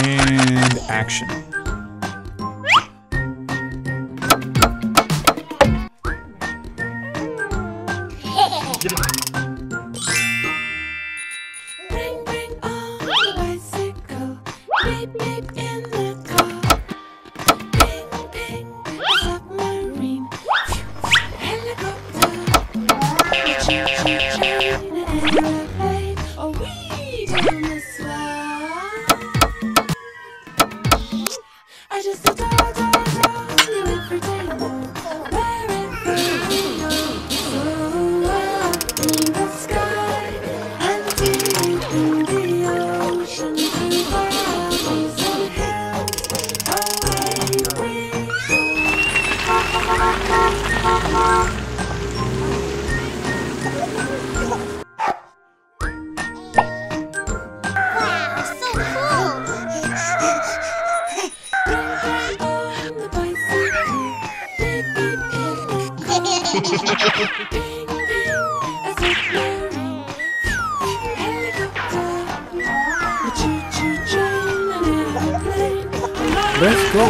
And action. Ring, ring on the bicycle, beep, beep in the car. Ping, ping, a submarine, helicopter, choo, choo, train, an aeroplane, a wee down the slide. I just adore you every day, wherever you go. So up in the sky and deep in the ocean, through valleys and hills, away we Wow, so cool! Ring, ring on the bicycle, beep, beep in the car. Ping, ping, a submarine, helicopter, a choo-choo train, an aeroplane. Let's go.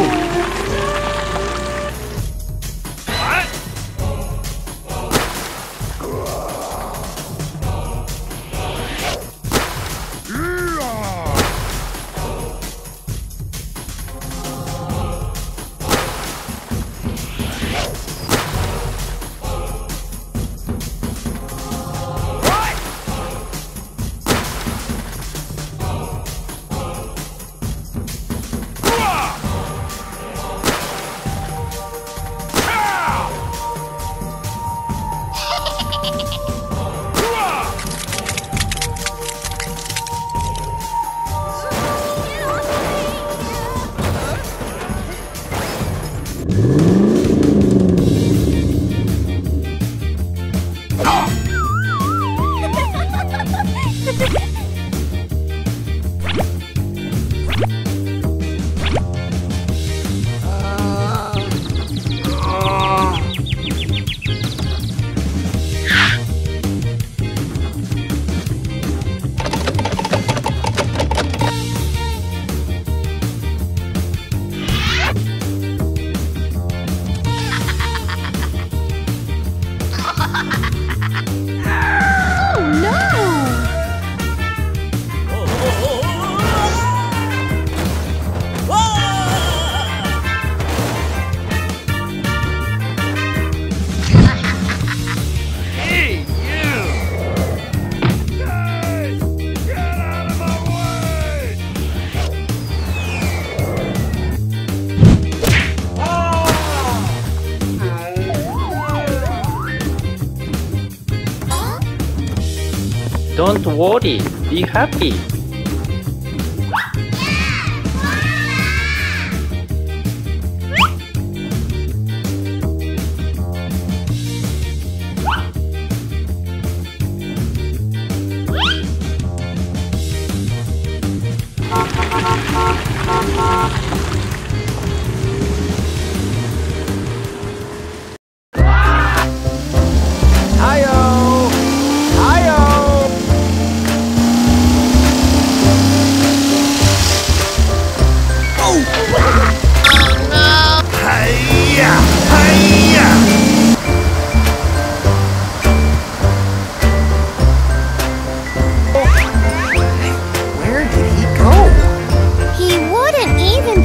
Don't worry, be happy. He wouldn't even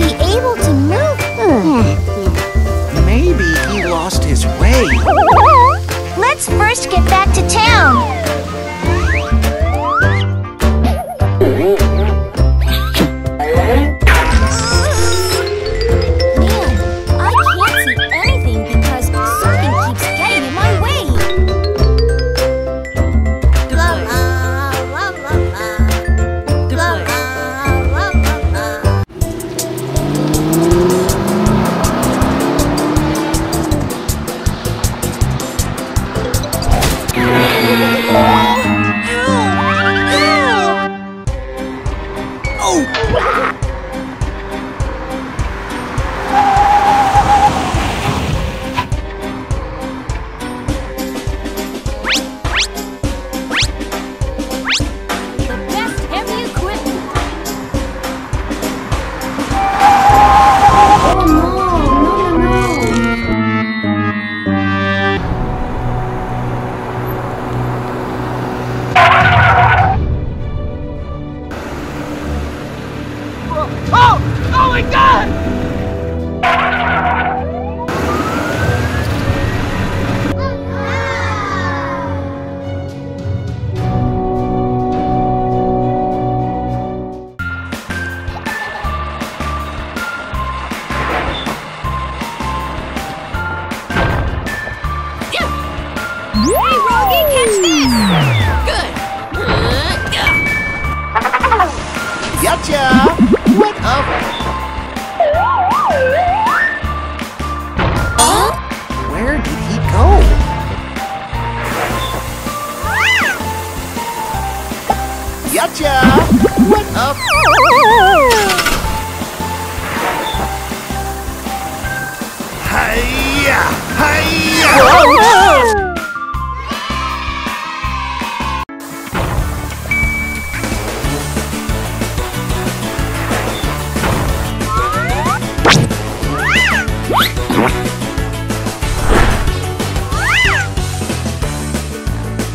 Gotcha! What up? Where did he go? Gotcha! What up? Hiya! Hiya!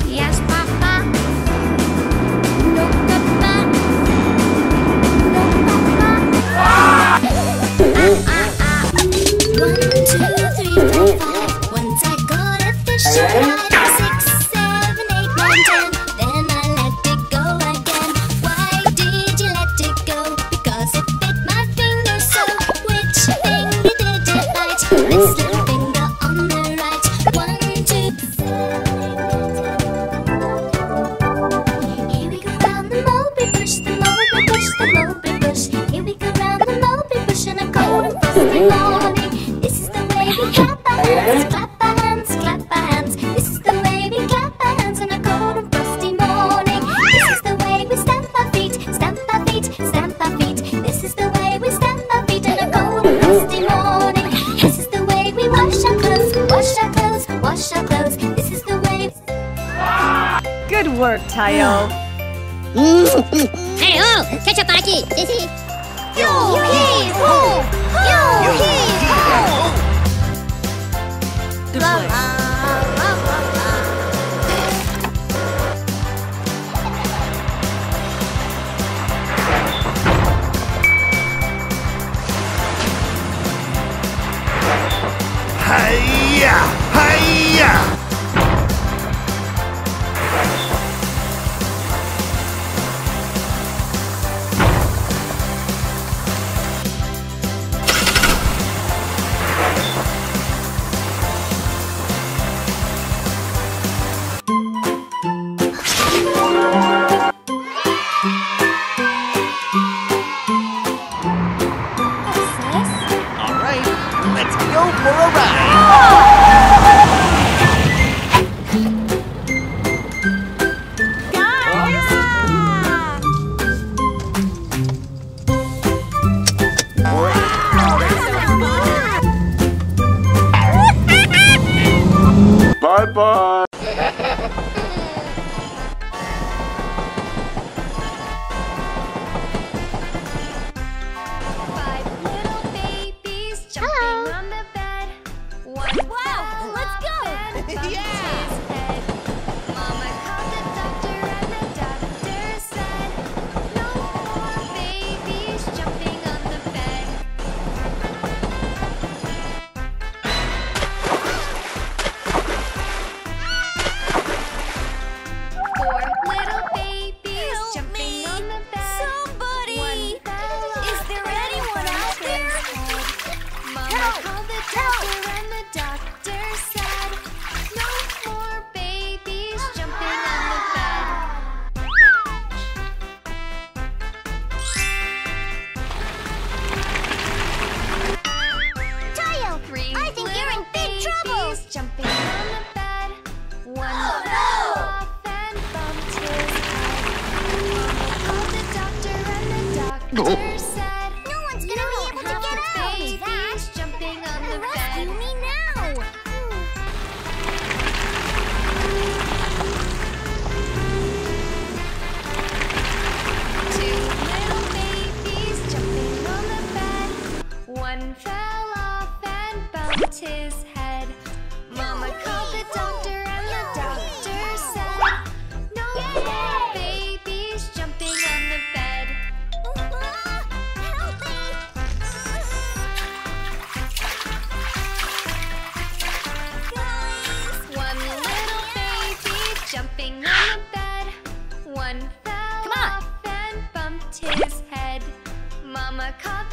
Yes, Papa. No, Papa. No, Papa. 1, 2, 3, 4, 5. Once I got a fish right. 6, 7, 8, 9, 10. Then I let it go again. Why did you let it go? Because it bit my finger so. Which finger did it bite? This little finger on the right. 1, 2, 7. Here we go round the mulberry bush, the mulberry bush, the mulberry bush. Here we go round the mulberry bush on a cold and frosty morning. This is the way we clap our hands, clap our hands, clap our hands. This is the way we clap our hands on a cold and frosty morning. This is the way we stamp our feet, stamp our feet, stamp our feet. This is the way we stamp our feet on a cold and frosty morning. This is the way we wash our clothes, wash our clothes, wash our clothes. This is the way. Good work, Tayo. Hey ho! Ketchup party! Sissy! Yo hee ho! Yo hee ho! Good play. Hiya! Hiya! All right, let's go for a ride. Bye-bye. Five little babies jumping on the bed. One wow, let's go! Yeah! Mama called the doctor and the doctor said, no more babies jumping on the bed. Four little babies jumping on the bed. Somebody! Is there anyone out there? Mama called the doctor and the doctor said, no more babies jumping on the bed. Tayo! Three I think you're in big little trouble! babies jumping on the bed. One fell off and bumped his head. Mama called the doctor and the doctor said, No one's gonna be able to get out! babies jumping on the Rescue bed. me now! Two little babies jumping on the bed. One fell off and bumped his head. Mama called the doctor and the doctor said, no more babies jumping on the bed. Help me! Guys! One little baby jumping on the bed. One fell off and bumped his head. Mama called